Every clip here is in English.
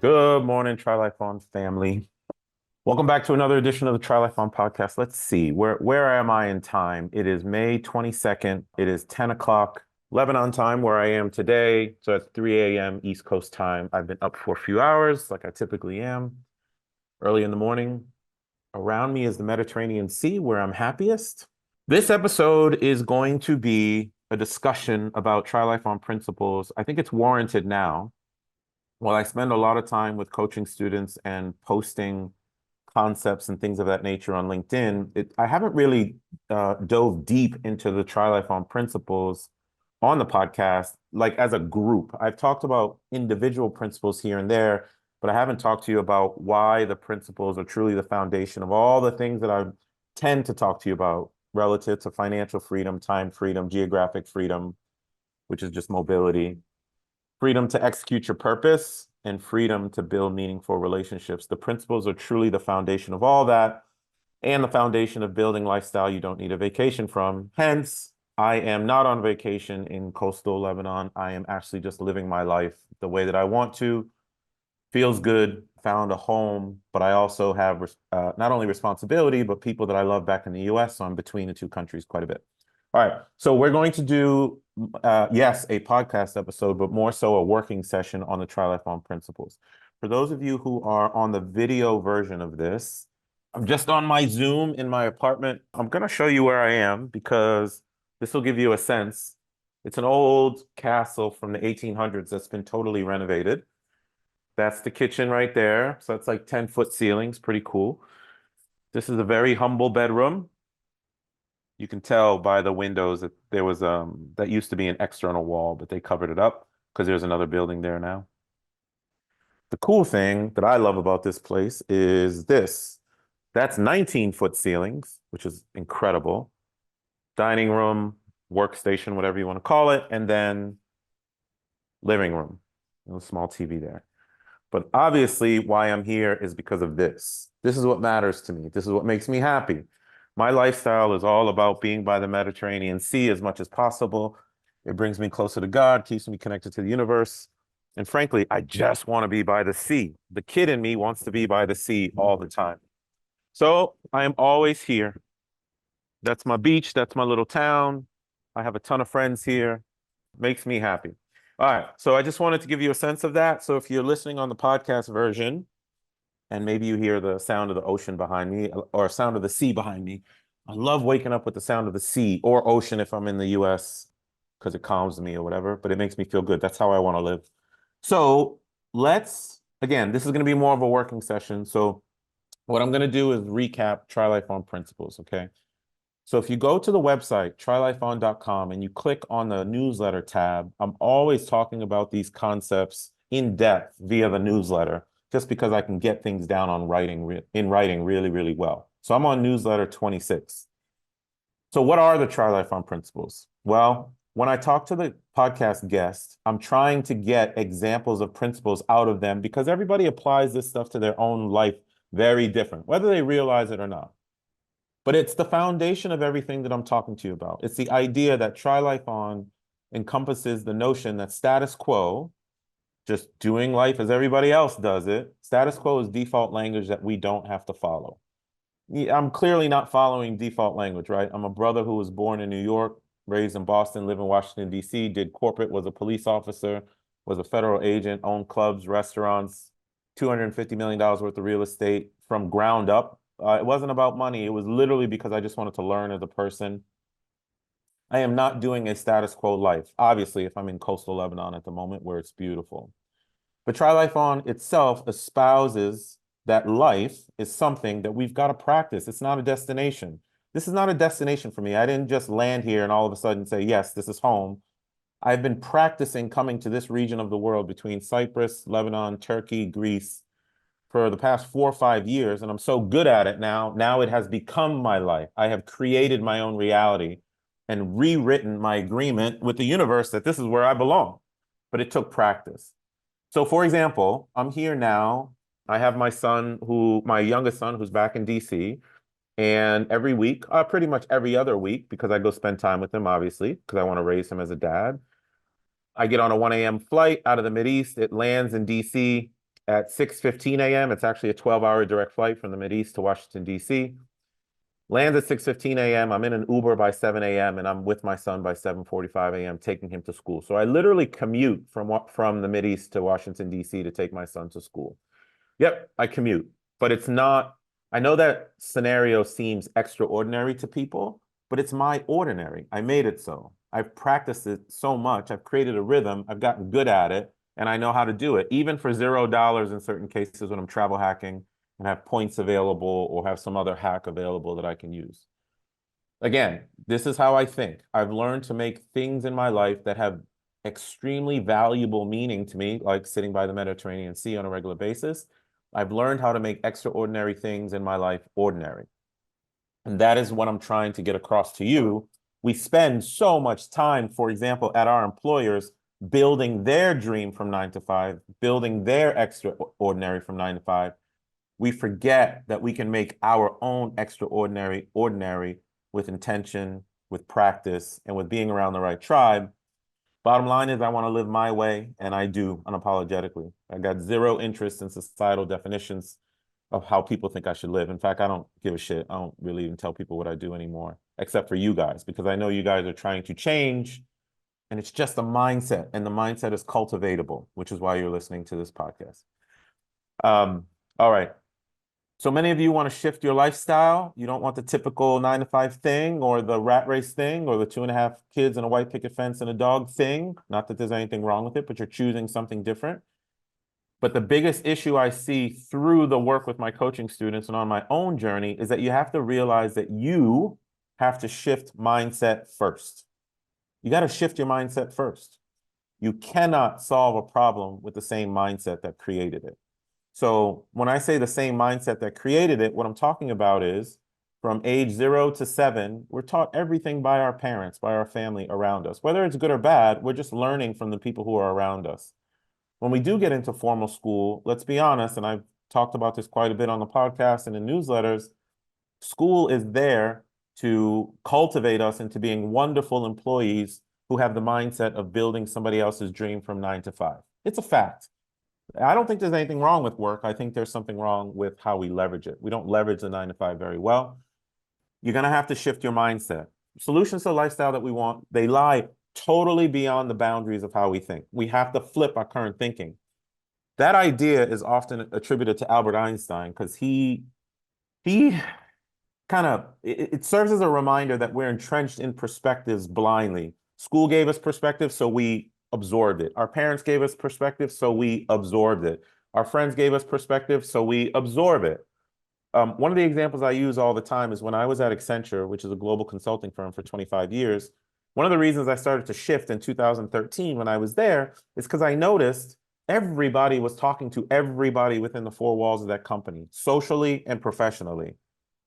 Good morning, Trilifon family. Welcome back to another edition of the Trilifon podcast. Let's see, where am I in time? It is May 22nd. It is 10 o'clock Lebanon time where I am today. So it's 3 a.m. East Coast time. I've been up for a few hours like I typically am early in the morning. Around me is the Mediterranean Sea where I'm happiest. This episode is going to be a discussion about Trilifon principles. I think it's warranted now. Well, I spend a lot of time with coaching students and posting concepts and things of that nature on LinkedIn. I haven't really dove deep into the Trilifon principles on the podcast, like as a group. I've talked about individual principles here and there, but I haven't talked to you about why the principles are truly the foundation of all the things that I tend to talk to you about relative to financial freedom, time freedom, geographic freedom, which is just mobility, freedom to execute your purpose, and freedom to build meaningful relationships. The principles are truly the foundation of all that and the foundation of building lifestyle you don't need a vacation from. Hence, I am not on vacation in coastal Lebanon. I am actually just living my life the way that I want to. Feels good, found a home, but I also have not only responsibility, but people that I love back in the US. So I'm between the two countries quite a bit. All right. So we're going to do, yes, a podcast episode, but more so a working session on the Trilifon principles. For those of you who are on the video version of this, I'm just on my Zoom in my apartment. I'm going to show you where I am because this will give you a sense. It's an old castle from the 1800s that's been totally renovated. That's the kitchen right there. So it's like 10-foot ceilings, pretty cool. This is a very humble bedroom. You can tell by the windows that there was that used to be an external wall, but they covered it up because there's another building there now. The cool thing that I love about this place is this. That's 19-foot ceilings, which is incredible. Dining room, workstation, whatever you want to call it, and then living room. A small TV there. But obviously, why I'm here is because of this. This is what matters to me. This is what makes me happy. My lifestyle is all about being by the Mediterranean Sea as much as possible. It brings me closer to God, keeps me connected to the universe. And frankly, I just want to be by the sea. The kid in me wants to be by the sea all the time. So I am always here. That's my beach. That's my little town. I have a ton of friends here. Makes me happy. All right. So I just wanted to give you a sense of that. So if you're listening on the podcast version, and maybe you hear the sound of the ocean behind me or sound of the sea behind me, I love waking up with the sound of the sea or ocean if I'm in the US because it calms me or whatever, but it makes me feel good. That's how I want to live. So again, this is going to be more of a working session. So what I'm going to do is recap Trilifon principles, okay? So if you go to the website, trilifon.com, and you click on the newsletter tab, I'm always talking about these concepts in depth via the newsletter, just because I can get things down on in writing really, really well. So I'm on newsletter 26. So what are the Trilifon principles? Well, when I talk to the podcast guests, I'm trying to get examples of principles out of them because everybody applies this stuff to their own life very different, whether they realize it or not. But it's the foundation of everything that I'm talking to you about. It's the idea that Trilifon encompasses the notion that status quo, just doing life as everybody else does it, status quo is default language that we don't have to follow. I'm clearly not following default language, right? I'm a brother who was born in New York, raised in Boston, lived in Washington, D.C., did corporate, was a police officer, was a federal agent, owned clubs, restaurants, $250 million worth of real estate from ground up. It wasn't about money. It was literally because I just wanted to learn as a person. I am not doing a status quo life. Obviously, if I'm in coastal Lebanon at the moment where it's beautiful. But Trilifon itself espouses that life is something that we've got to practice. It's not a destination. This is not a destination for me. I didn't just land here and all of a sudden say, yes, this is home. I've been practicing coming to this region of the world between Cyprus, Lebanon, Turkey, Greece for the past 4 or 5 years, and I'm so good at it now. Now it has become my life. I have created my own reality and rewritten my agreement with the universe that this is where I belong. But it took practice. So for example, I'm here now. I have my youngest son, who's back in DC. And every week, pretty much every other week, because I go spend time with him, obviously, because I want to raise him as a dad. I get on a 1 a.m. flight out of the Mideast. It lands in DC. at 6:15 a.m. It's actually a 12-hour direct flight from the Mideast to Washington, D.C. Lands at 6:15 a.m. I'm in an Uber by 7 a.m. and I'm with my son by 7:45 a.m. taking him to school. So I literally commute from the Mideast to Washington, D.C. to take my son to school. Yep, I commute, but it's not, I know that scenario seems extraordinary to people, but it's my ordinary. I made it so. I've practiced it so much. I've created a rhythm. I've gotten good at it, and I know how to do it, even for $0 in certain cases when I'm travel hacking and have points available or have some other hack available that I can use. Again, this is how I think. I've learned to make things in my life that have extremely valuable meaning to me, like sitting by the Mediterranean Sea on a regular basis. I've learned how to make extraordinary things in my life ordinary. And that is what I'm trying to get across to you. We spend so much time, for example, at our employers, building their dream from 9 to 5, building their extraordinary from 9 to 5. We forget that we can make our own extraordinary ordinary with intention, with practice, and with being around the right tribe. Bottom line is I want to live my way, and I do unapologetically. I got zero interest in societal definitions of how people think I should live. In fact, I don't give a shit. I don't really even tell people what I do anymore, except for you guys, because I know you guys are trying to change, and it's just a mindset, and the mindset is cultivatable, which is why you're listening to this podcast. All right. So many of you want to shift your lifestyle. You don't want the typical 9 to 5 thing or the rat race thing or the 2.5 kids and a white picket fence and a dog thing. Not that there's anything wrong with it, but you're choosing something different. But the biggest issue I see through the work with my coaching students and on my own journey is that you have to realize that you have to shift mindset first. You got to shift your mindset first. You cannot solve a problem with the same mindset that created it. So when I say the same mindset that created it, what I'm talking about is from age 0 to 7, we're taught everything by our parents, by our family around us. Whether it's good or bad, we're just learning from the people who are around us. When we do get into formal school, let's be honest, and I've talked about this quite a bit on the podcast and in newsletters, school is there to cultivate us into being wonderful employees who have the mindset of building somebody else's dream from 9 to 5. It's a fact. I don't think there's anything wrong with work. I think there's something wrong with how we leverage it. We don't leverage the 9 to 5 very well. You're going to have to shift your mindset. Solutions to the lifestyle that we want, they lie totally beyond the boundaries of how we think. We have to flip our current thinking. That idea is often attributed to Albert Einstein because he kind of, it serves as a reminder that we're entrenched in perspectives blindly. School gave us perspective, so we absorbed it. Our parents gave us perspective, so we absorbed it. Our friends gave us perspective, so we absorb it. One of the examples I use all the time is when I was at Accenture, which is a global consulting firm for 25 years. One of the reasons I started to shift in 2013 when I was there is because I noticed everybody was talking to everybody within the 4 walls of that company, socially and professionally.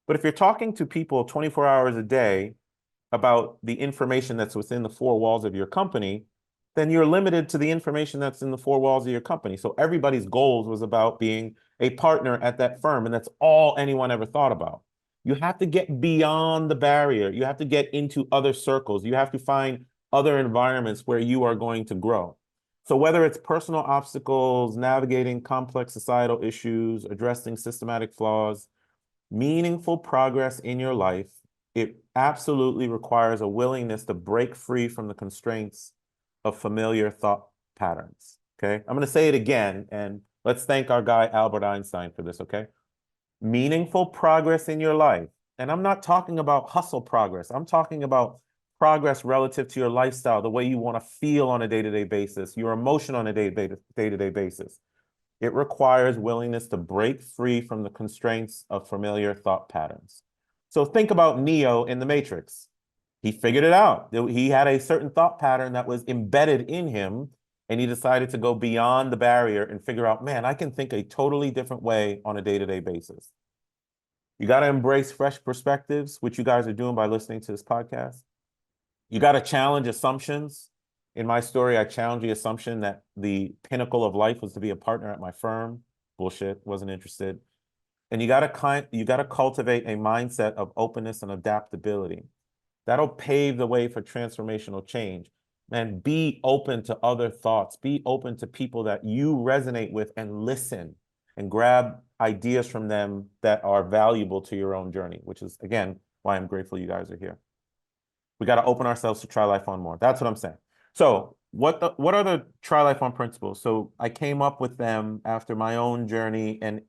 But if you're talking to people 24 hours a day about the information that's within the 4 walls of your company, then you're limited to the information that's in the 4 walls of your company. So everybody's goals was about being a partner at that firm, and that's all anyone ever thought about. You have to get beyond the barrier. You have to get into other circles. You have to find other environments where you are going to grow. So whether it's personal obstacles, navigating complex societal issues, addressing systematic flaws, meaningful progress in your life, it absolutely requires a willingness to break free from the constraints of familiar thought patterns. Okay, I'm going to say it again, and let's thank our guy Albert Einstein for this. Okay, meaningful progress in your life, and I'm not talking about hustle progress. I'm talking about progress relative to your lifestyle, the way you want to feel on a day-to-day basis, your emotion on a day-to-day basis. It requires willingness to break free from the constraints of familiar thought patterns. So think about Neo in the Matrix. He figured it out. He had a certain thought pattern that was embedded in him, and he decided to go beyond the barrier and figure out, man, I can think a totally different way on a day-to-day basis. You got to embrace fresh perspectives, which you guys are doing by listening to this podcast. You got to challenge assumptions. In my story, I challenged the assumption that the pinnacle of life was to be a partner at my firm. Bullshit, wasn't interested. And you got to cultivate a mindset of openness and adaptability. That'll pave the way for transformational change. Man, be open to other thoughts. Be open to people that you resonate with and listen. and grab ideas from them that are valuable to your own journey, which is, again, why I'm grateful you guys are here. We got to open ourselves to try life on more. That's what I'm saying. So what are the try life on principles? So I came up with them after my own journey and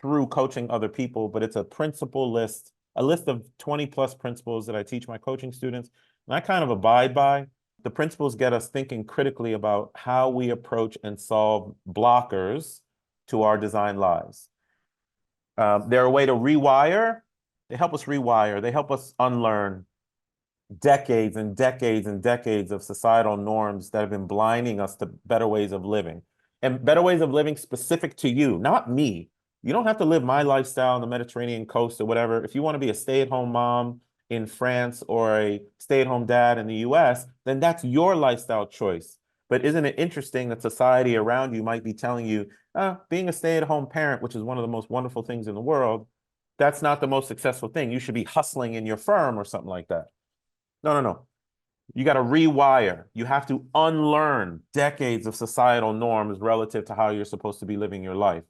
through coaching other people, but it's a principle list, a list of 20 plus principles that I teach my coaching students, and I kind of abide by. The principles get us thinking critically about how we approach and solve blockers to our design lives. They're a way to rewire. They help us rewire. They help us unlearn decades and decades and decades of societal norms that have been blinding us to better ways of living, and better ways of living specific to you, not me. You don't have to live my lifestyle on the Mediterranean coast or whatever. If you want to be a stay-at-home mom in France or a stay-at-home dad in the US, then that's your lifestyle choice. But isn't it interesting that society around you might be telling you, being a stay-at-home parent, which is one of the most wonderful things in the world, that's not the most successful thing. You should be hustling in your firm or something like that. No, no, no. You got to rewire. You have to unlearn decades of societal norms relative to how you're supposed to be living your life.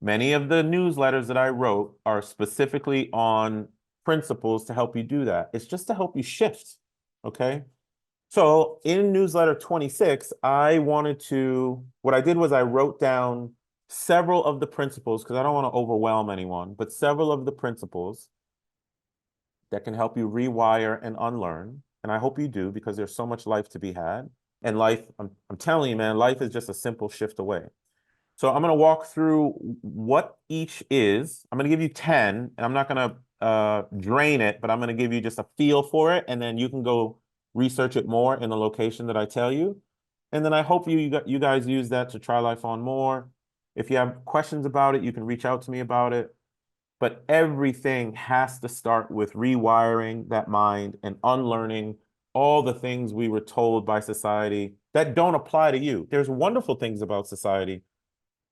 Many of the newsletters that I wrote are specifically on principles to help you do that. It's just to help you shift, okay? So in newsletter 26, what I did was I wrote down several of the principles, because I don't want to overwhelm anyone, but several of the principles that can help you rewire and unlearn. And I hope you do, because there's so much life to be had. And life, I'm telling you, man, life is just a simple shift away. So I'm going to walk through what each is. I'm going to give you 10, and I'm not going to drain it, but I'm going to give you just a feel for it, and then you can go research it more in the location that I tell you. And then I hope you guys use that to try life on more. If you have questions about it, you can reach out to me about it. But everything has to start with rewiring that mind and unlearning all the things we were told by society that don't apply to you. There's wonderful things about society,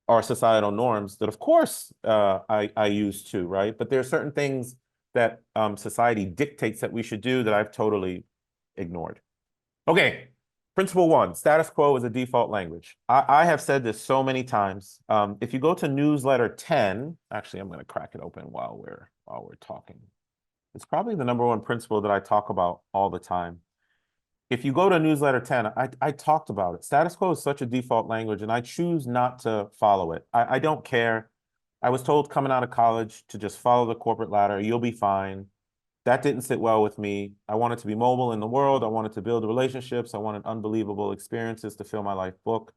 our societal norms, that of course I use too, right? But there are certain things that society dictates that we should do that I've totally ignored. Okay, principle one, status quo is a default language. I have said this so many times. If you go to newsletter 10, actually, I'm going to crack it open while we're talking. It's probably the number one principle that I talk about all the time. If you go to newsletter 10, I talked about it. Status quo is such a default language, and I choose not to follow it. I don't care. I was told coming out of college to just follow the corporate ladder. You'll be fine. That didn't sit well with me. I wanted to be mobile in the world. I wanted to build relationships. I wanted unbelievable experiences to fill my life book.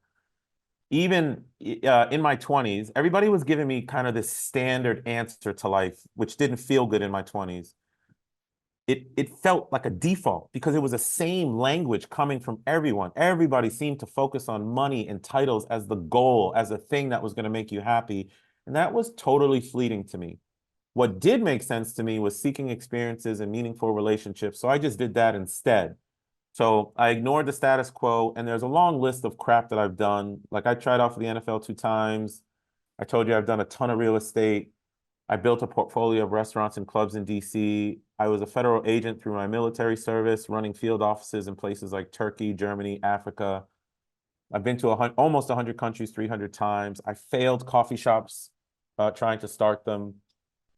Even in my 20s, everybody was giving me kind of this standard answer to life, which didn't feel good in my 20s. It felt like a default because it was the same language coming from everyone. Everybody seemed to focus on money and titles as the goal, as a thing that was going to make you happy. And that was totally fleeting to me. What did make sense to me was seeking experiences and meaningful relationships. So I just did that instead. So I ignored the status quo, and there's a long list of crap that I've done. Like I tried out for the NFL 2 times. I told you I've done a ton of real estate. I built a portfolio of restaurants and clubs in DC. I was a federal agent through my military service, running field offices in places like Turkey, Germany, Africa. I've been to almost 100 countries 300 times. I failed coffee shops trying to start them.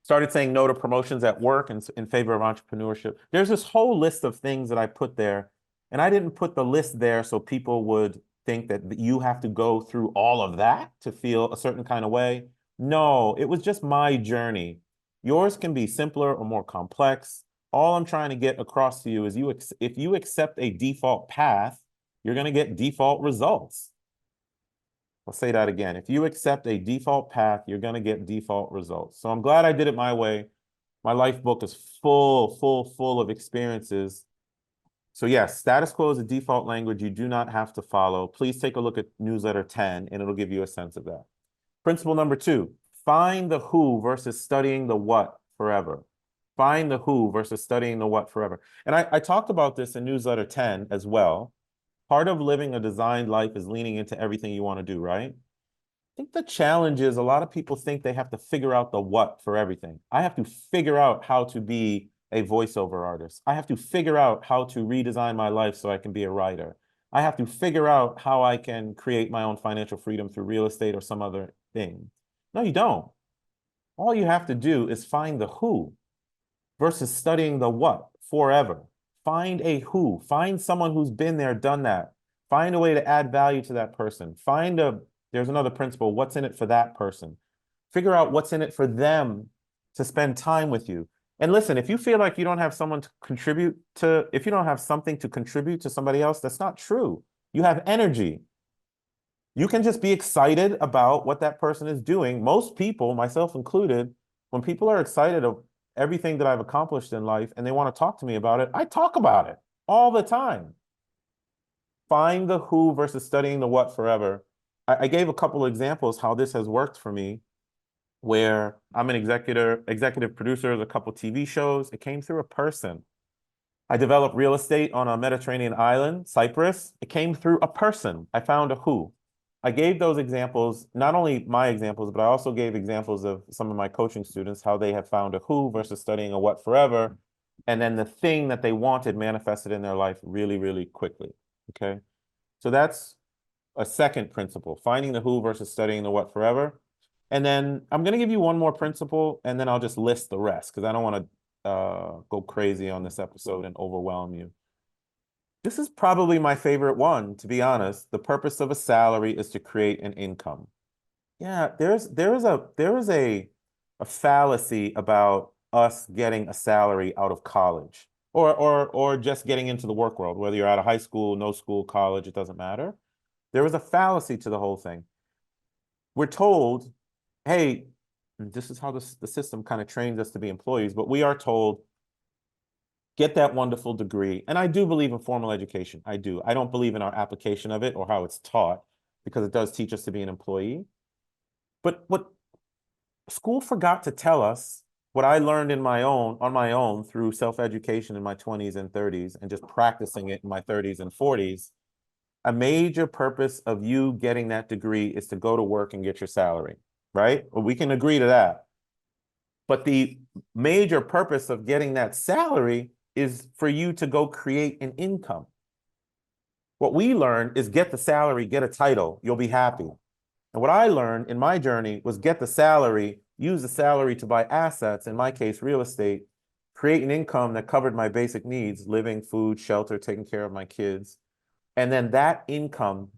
Started saying no to promotions at work in favor of entrepreneurship. There's this whole list of things that I put there, and I didn't put the list there so people would think that you have to go through all of that to feel a certain kind of way. No, it was just my journey. Yours can be simpler or more complex. All I'm trying to get across to you is if you accept a default path, you're going to get default results. I'll say that again. If you accept a default path, you're going to get default results. So I'm glad I did it my way. My life book is full of experiences. So yes, status quo is a default language you do not have to follow. Please take a look at newsletter 10, and it'll give you a sense of that. Principle number 2, find the who versus studying the what forever. Find the who versus studying the what forever. And I talked about this in newsletter 10 as well. Part of living a designed life is leaning into everything you want to do, right? I think the challenge is a lot of people think they have to figure out the what for everything. I have to figure out how to be a voiceover artist. I have to figure out how to redesign my life so I can be a writer. I have to figure out how I can create my own financial freedom through real estate or some other thing. No, you don't. All you have to do is find the who versus studying the what forever. Find a who, find someone who's been there, done that. Find a way to add value to that person. There's another principle, what's in it for that person. Figure out what's in it for them to spend time with you. And listen, if you feel like you don't have someone to contribute to, if you don't have something to contribute to somebody else, that's not true. You have energy. You can just be excited about what that person is doing. Most people, myself included, when people are excited of everything that I've accomplished in life and they want to talk to me about it, I talk about it all the time. Find the who versus studying the what forever. I gave a couple of examples how this has worked for me, where I'm an executive producer of a couple TV shows. It came through a person. I developed real estate on a Mediterranean island, Cyprus. It came through a person. I found a who. I gave those examples, not only my examples, but I also gave examples of some of my coaching students, how they have found a who versus studying a what forever. And then the thing that they wanted manifested in their life really, really quickly. Okay. So that's a second principle, finding the who versus studying the what forever. And then I'm going to give you one more principle, and then I'll just list the rest because I don't want to go crazy on this episode and overwhelm you. This is probably my favorite one, to be honest. The purpose of a salary is to create an income. Yeah, there is a fallacy about us getting a salary out of college or just getting into the work world, whether you're out of high school, no school, college, it doesn't matter. There was a fallacy to the whole thing. We're told, hey, this is how the system kind of trains us to be employees, but we are told, get that wonderful degree. And I do believe in formal education. I do. I don't believe in our application of it or how it's taught, because it does teach us to be an employee. But what school forgot to tell us, what I learned on my own through self-education in my 20s and 30s and just practicing it in my 30s and 40s, a major purpose of you getting that degree is to go to work and get your salary, right? Well, we can agree to that. But the major purpose of getting that salary is for you to go create an income. What we learned is get the salary, get a title, you'll be happy. And what I learned in my journey was get the salary, use the salary to buy assets, in my case, real estate, create an income that covered my basic needs, living, food, shelter, taking care of my kids. And then that income,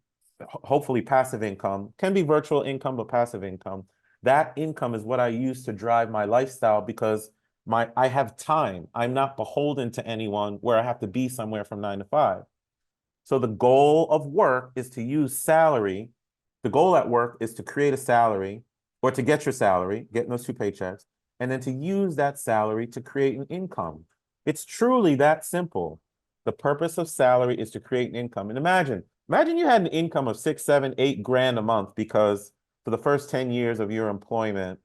hopefully passive income, can be virtual income, but passive income. That income is what I use to drive my lifestyle because I have time. I'm not beholden to anyone where I have to be somewhere from 9 to 5. So the goal of work is to use salary. The goal at work is to create a salary or to get your salary, getting those two paychecks, and then to use that salary to create an income. It's truly that simple. The purpose of salary is to create an income. And imagine you had an income of 6, 7, 8 grand a month because for the first 10 years of your employment,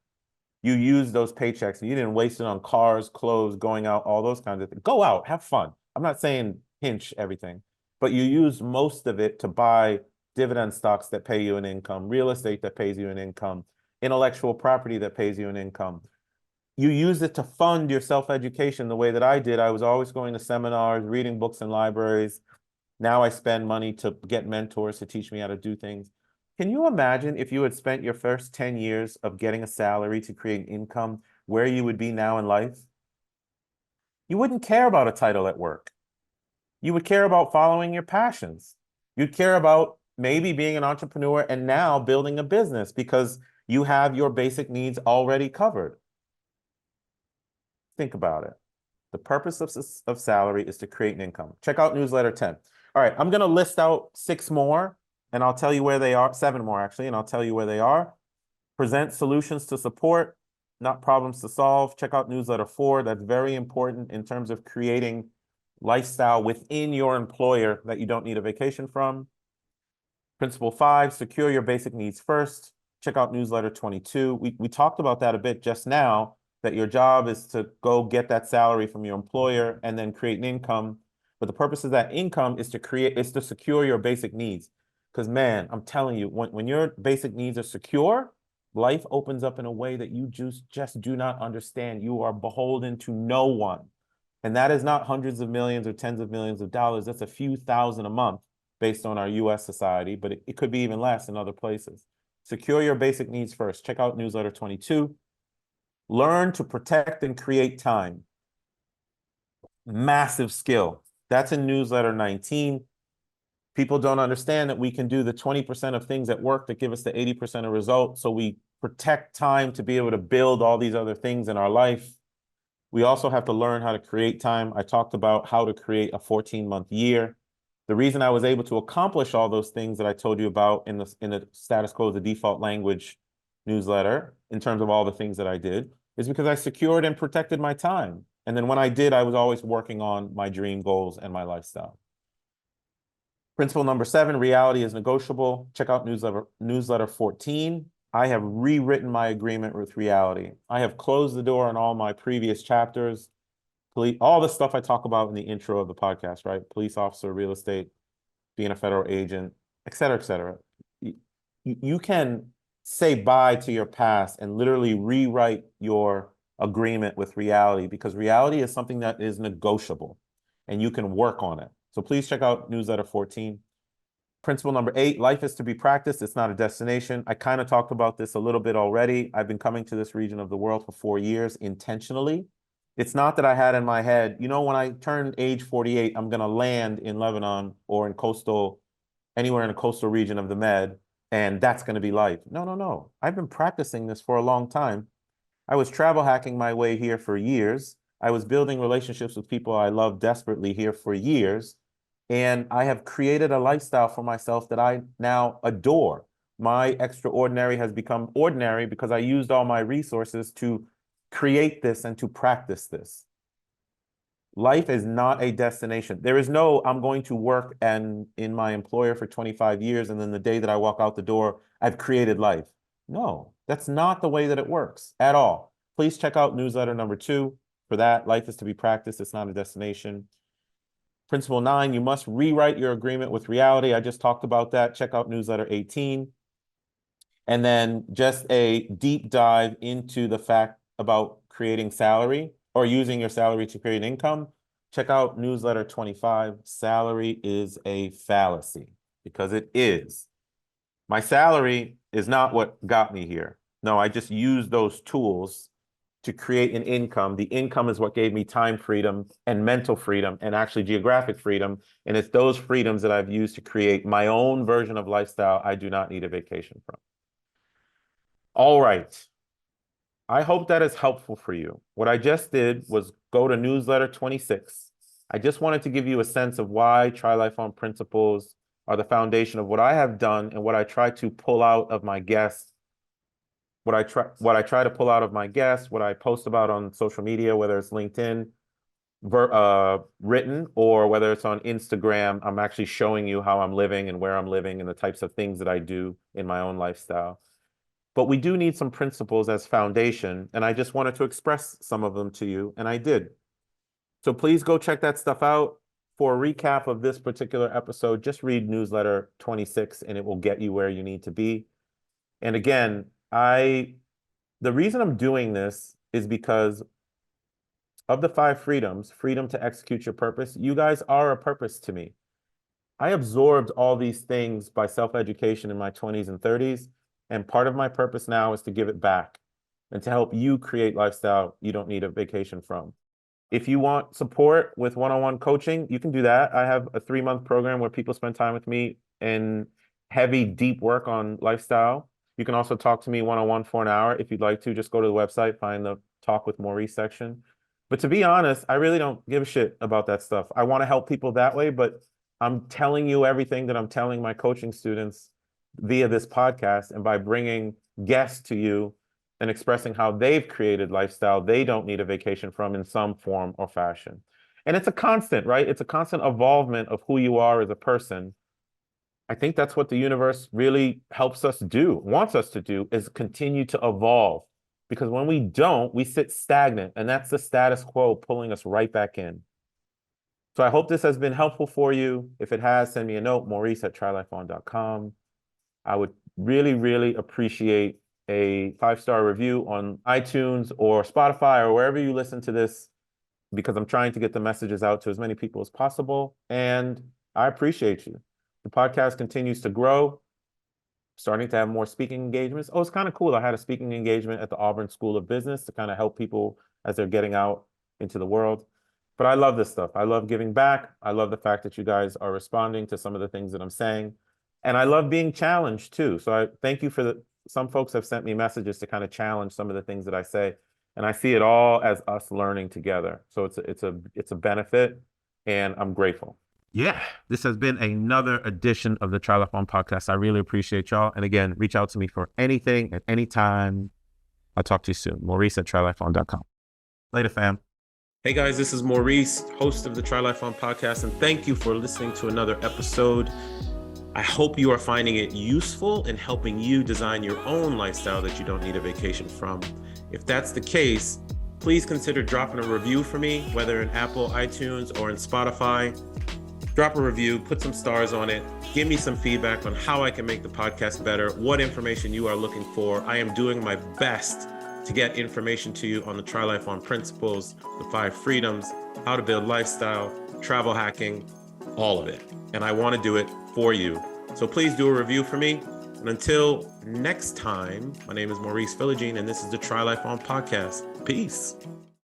you used those paychecks and you didn't waste it on cars, clothes, going out, all those kinds of things. Go out, have fun. I'm not saying pinch everything, but you use most of it to buy dividend stocks that pay you an income, real estate that pays you an income, intellectual property that pays you an income. You use it to fund your self-education the way that I did. I was always going to seminars, reading books in libraries. Now I spend money to get mentors to teach me how to do things. Can you imagine if you had spent your first 10 years of getting a salary to create income, where you would be now in life? You wouldn't care about a title at work. You would care about following your passions. You'd care about maybe being an entrepreneur and now building a business because you have your basic needs already covered. Think about it. The purpose of salary is to create an income. Check out newsletter 10. All right, I'm going to list out 6 more and I'll tell you where they are, 7 more actually, and I'll tell you where they are. Present solutions to support, not problems to solve. Check out newsletter 4. That's very important in terms of creating lifestyle within your employer that you don't need a vacation from. Principle 5, secure your basic needs first. Check out newsletter 22. We talked about that a bit just now, that your job is to go get that salary from your employer and then create an income. But the purpose of that income is to secure your basic needs. Because man, I'm telling you, when your basic needs are secure, life opens up in a way that you just do not understand. You are beholden to no one. And that is not hundreds of millions or tens of millions of dollars. That's a few thousand a month based on our US society, but it could be even less in other places. Secure your basic needs first. Check out newsletter 22. Learn to protect and create time. Massive skill. That's in newsletter 19. People don't understand that we can do the 20% of things at work that give us the 80% of results. So we protect time to be able to build all these other things in our life. We also have to learn how to create time. I talked about how to create a 14-month year. The reason I was able to accomplish all those things that I told you about in the status quo, the default language newsletter, in terms of all the things that I did, is because I secured and protected my time. And then when I did, I was always working on my dream goals and my lifestyle. Principle number 7, reality is negotiable. Check out newsletter 14. I have rewritten my agreement with reality. I have closed the door on all my previous chapters. All the stuff I talk about in the intro of the podcast, right? Police officer, real estate, being a federal agent, et cetera, et cetera. You can say bye to your past and literally rewrite your agreement with reality, because reality is something that is negotiable and you can work on it. So please check out newsletter 14. Principle number 8, life is to be practiced. It's not a destination. I kind of talked about this a little bit already. I've been coming to this region of the world for 4 years intentionally. It's not that I had in my head, you know, when I turn age 48, I'm going to land in Lebanon or anywhere in the coastal region of the Med, and that's going to be life. No, no, no. I've been practicing this for a long time. I was travel hacking my way here for years. I was building relationships with people I love desperately here for years. And I have created a lifestyle for myself that I now adore. My extraordinary has become ordinary because I used all my resources to create this and to practice this. Life is not a destination. There is no, I'm going to work in my employer for 25 years, and then the day that I walk out the door, I've created life. No, that's not the way that it works at all. Please check out newsletter number 2 for that. Life is to be practiced. It's not a destination. Principle 9, you must rewrite your agreement with reality. I just talked about that. Check out newsletter 18. And then just a deep dive into the fact about creating salary or using your salary to create income. Check out newsletter 25. Salary is a fallacy, because it is. My salary is not what got me here. No, I just used those tools to create an income. The income is what gave me time freedom and mental freedom and actually geographic freedom. And it's those freedoms that I've used to create my own version of lifestyle I do not need a vacation from. All right. I hope that is helpful for you. What I just did was go to newsletter 26. I just wanted to give you a sense of why Tri-Lifelong Principles are the foundation of what I have done and what I try to pull out of my guests. What I try to pull out of my guests, what I post about on social media, whether it's LinkedIn, written, or whether it's on Instagram, I'm actually showing you how I'm living and where I'm living and the types of things that I do in my own lifestyle. But we do need some principles as foundation, and I just wanted to express some of them to you, and I did. So please go check that stuff out. For a recap of this particular episode, just read newsletter 26, and it will get you where you need to be. And again, the reason I'm doing this is because of the 5 freedoms, freedom to execute your purpose, you guys are a purpose to me. I absorbed all these things by self-education in my 20s and 30s, and part of my purpose now is to give it back and to help you create lifestyle you don't need a vacation from. If you want support with one-on-one coaching, you can do that. I have a 3-month program where people spend time with me in heavy, deep work on lifestyle. You can also talk to me one-on-one for an hour if you'd like to. Just go to the website, find the Talk with Maurice section. But to be honest, I really don't give a shit about that stuff. I want to help people that way, but I'm telling you everything that I'm telling my coaching students via this podcast, and by bringing guests to you and expressing how they've created lifestyle they don't need a vacation from in some form or fashion. And it's a constant, right? It's a constant evolvement of who you are as a person. I think that's what the universe really helps us do, wants us to do, is continue to evolve. Because when we don't, we sit stagnant, and that's the status quo pulling us right back in. So I hope this has been helpful for you. If it has, send me a note, maurice@trilifelong.com. I would really, really appreciate a 5-star review on iTunes or Spotify or wherever you listen to this, because I'm trying to get the messages out to as many people as possible. And I appreciate you. The podcast continues to grow. starting to have more speaking engagements. Oh, it's kind of cool. I had a speaking engagement at the Auburn School of Business to kind of help people as they're getting out into the world. But I love this stuff. I love giving back. I love the fact that you guys are responding to some of the things that I'm saying. And I love being challenged too. So I thank you for some folks have sent me messages to kind of challenge some of the things that I say. And I see it all as us learning together. So it's a benefit, and I'm grateful. Yeah, this has been another edition of the Triathlon Podcast. I really appreciate y'all. And again, reach out to me for anything at any time. I'll talk to you soon. Maurice at triathlon.com. Later, fam. Hey guys, this is Maurice, host of the Triathlon Podcast, and thank you for listening to another episode. I hope you are finding it useful in helping you design your own lifestyle that you don't need a vacation from. If that's the case, please consider dropping a review for me, whether in Apple, iTunes, or in Spotify. Drop a review, put some stars on it, give me some feedback on how I can make the podcast better, what information you are looking for. I am doing my best to get information to you on the Tri-Life-On principles, the 5 freedoms, how to build lifestyle, travel hacking, all of it. And I want to do it for you. So please do a review for me. And until next time, my name is Maurice Philogene, and this is the Tri-Life-On Podcast. Peace.